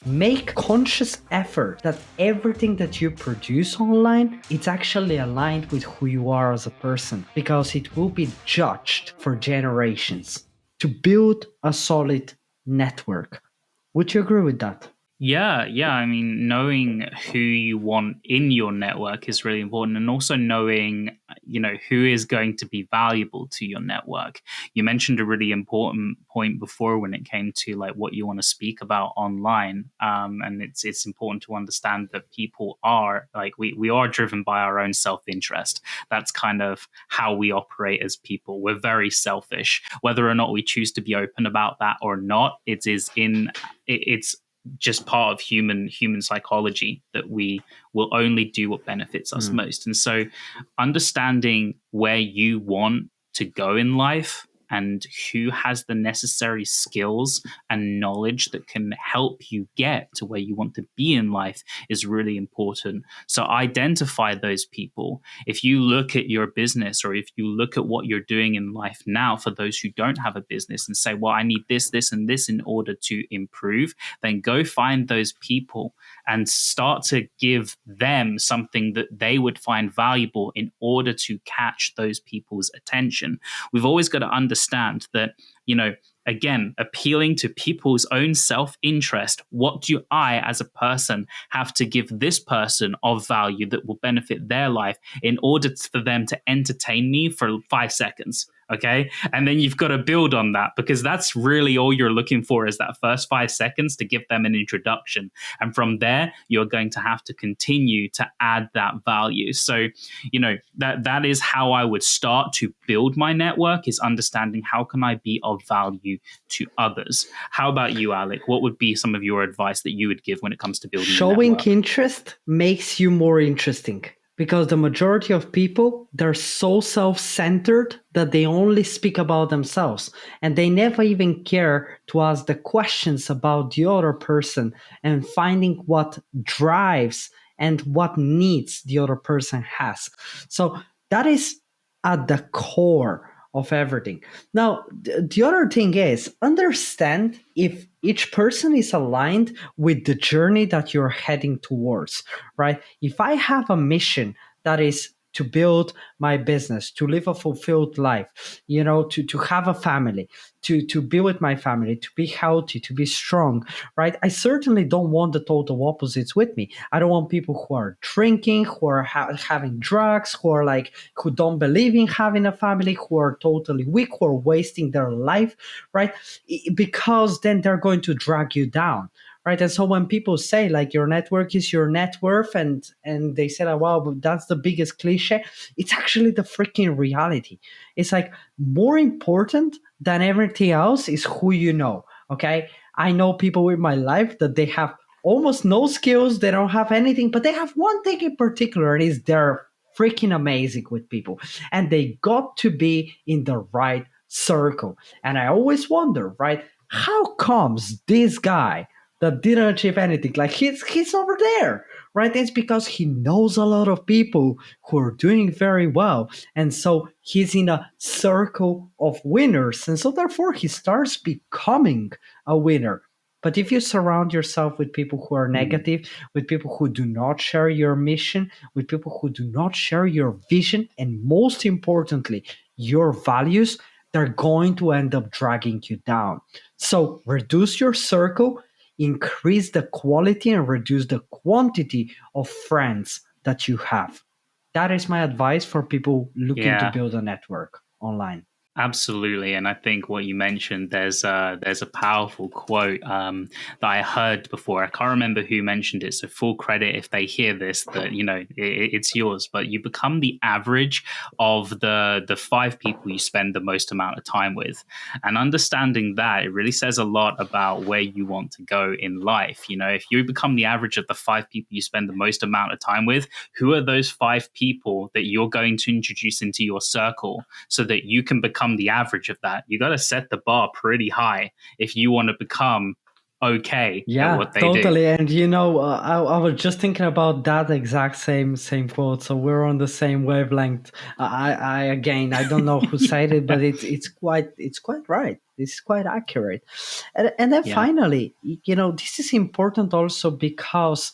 make conscious effort that everything that you produce online, it's actually aligned with who you are as a person, because it will be judged for generations to build a solid network. Would you agree with that? Yeah. I mean, knowing who you want in your network is really important, and also knowing, who is going to be valuable to your network. You mentioned a really important point before when it came to like what you want to speak about online, and it's important to understand that people are like we are driven by our own self-interest. That's kind of how we operate as people. We're very selfish, whether or not we choose to be open about that or not. It's just part of human psychology that we will only do what benefits us most. And so understanding where you want to go in life and who has the necessary skills and knowledge that can help you get to where you want to be in life is really important. So identify those people. If you look at your business, or if you look at what you're doing in life now, for those who don't have a business, and say, well, I need this, this, and this in order to improve, then go find those people and start to give them something that they would find valuable in order to catch those people's attention. We've always got to understand that, again, appealing to people's own self-interest. What do I, as a person, have to give this person of value that will benefit their life in order for them to entertain me for 5 seconds? Okay. And then you've got to build on that, because that's really all you're looking for, is that first 5 seconds to give them an introduction. And from there, you're going to have to continue to add that value. So, that is how I would start to build my network, is understanding how can I be of value to others. How about you, Alek? What would be some of your advice that you would give when it comes to building a Showing network? interest makes you more interesting, because the majority of people, they're so self-centered that they only speak about themselves, and they never even care to ask the questions about the other person and finding what drives and what needs the other person has. So that is at the core of everything. Now, the other thing is, understand if each person is aligned with the journey that you're heading towards, right? If I have a mission that is to build my business, to live a fulfilled life, to have a family, to be with my family, to be healthy, to be strong, right? I certainly don't want the total opposites with me. I don't want people who are drinking, who are having drugs, who don't believe in having a family, who are totally weak, who are wasting their life, right? Because then they're going to drag you down. Right. And so when people say like your network is your net worth, and they say like, wow, but that's the biggest cliche, it's actually the freaking reality. It's like more important than everything else is who you know. Okay. I know people in my life that they have almost no skills, they don't have anything, but they have one thing in particular, and is they're freaking amazing with people. And they got to be in the right circle. And I always wonder, right, how comes this guy that didn't achieve anything, like he's over there, right? It's because he knows a lot of people who are doing very well, and so he's in a circle of winners, and so therefore he starts becoming a winner. But if you surround yourself with people who are negative, with people who do not share your mission, with people who do not share your vision, and most importantly, your values, they're going to end up dragging you down. So reduce your circle, increase the quality, and reduce the quantity of friends that you have. That is my advice for people looking to build a network online. Absolutely, and I think what you mentioned, there's a powerful quote that I heard before. I can't remember who mentioned it, so full credit if they hear this, that it's yours. But you become the average of the 5 people you spend the most amount of time with, and understanding that, it really says a lot about where you want to go in life. If you become the average of the 5 people you spend the most amount of time with, who are those 5 people that you're going to introduce into your circle so that you can become the average of that? You got to set the bar pretty high if you want to become okay at Yeah, what they do. totally. And I was just thinking about that exact same quote. So we're on the same wavelength. I again, I don't know who said it, Yeah. but it's quite right. This is quite accurate. And then Yeah. finally, this is important also because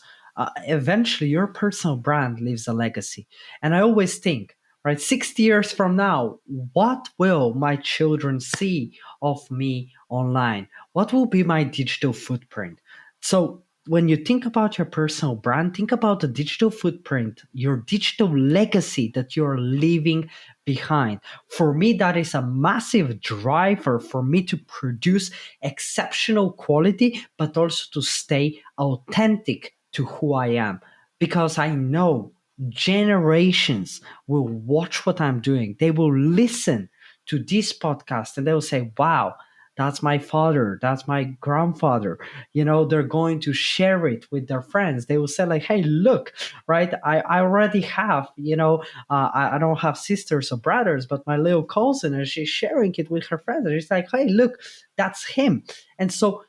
eventually your personal brand leaves a legacy. And I always think, right, 60 years from now, what will my children see of me online? What will be my digital footprint? So when you think about your personal brand, think about the digital footprint, your digital legacy that you're leaving behind. For me, that is a massive driver for me to produce exceptional quality, but also to stay authentic to who I am. Because I know generations will watch what I'm doing. They will listen to this podcast and they will say, wow, that's my father, that's my grandfather. They're going to share it with their friends. They will say like, hey, look, right, I already have, I don't have sisters or brothers, but my little cousin, and she's sharing it with her friends, and it's like, hey, look, that's him. And so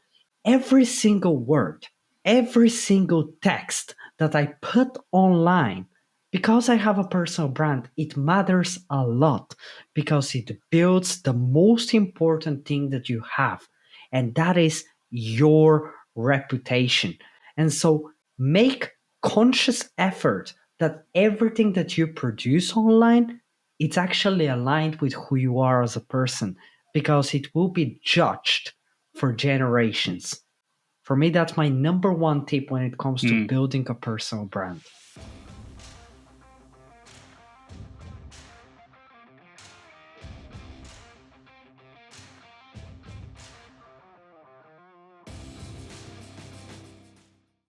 every single word, every single text that I put online, because I have a personal brand, it matters a lot because it builds the most important thing that you have, and that is your reputation. And so make conscious effort that everything that you produce online, it's actually aligned with who you are as a person, because it will be judged for generations. For me, that's my number one tip when it comes to Mm. building a personal brand.